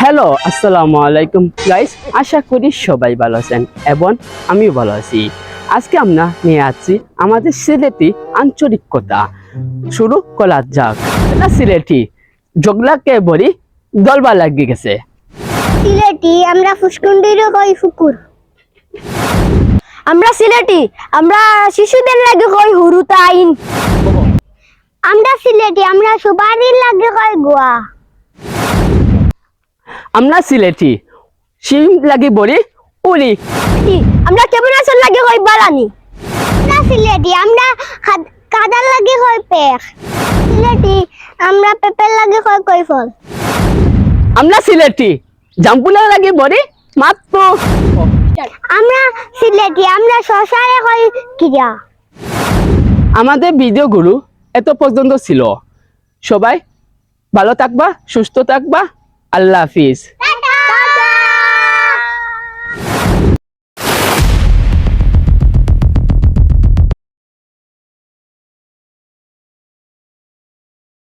Hello, আসসালামু আলাইকুম guys. আশা করি সবাই ভালো আছেন এবং আমিও ভালো আছি। আজকে আমরা নিয়ে আসছি আমাদের সিলেটি আঞ্চলিকতা। শুরু করা যাক। এটা সিলেটি জগলাকে বলি দলবা লাগিয়ে গেছে। সিলেটি আমরা ফুসকুন্ডিরও কই ফুকুর। আমরা সিলেটি আমরা শিশুদের লাগে কই হুরুতা আইন। আমরা সিলেটি আমরা সবারই লাগে কই গোয়া। আমরা সিলেটি শিম লাগি বলি উলি। আমরা কেমন আছেন লাগে কই বালানি। আমরা সিলেটি আমরা কাদার লাগে কই পেখ। সিলেটি আমরা পেপের লাগে কই কই ফল। আমরা সিলেটি জাম্পুলা লাগি বলি মাত্র। আমরা সিলেটি আমরা শশারে কই কিরা। আমাদের ভিডিওগুলো এত পর্যন্ত ছিল। সবাই ভালো থাকবা, সুস্থ থাকবা। আল্লাহ হাফিজ।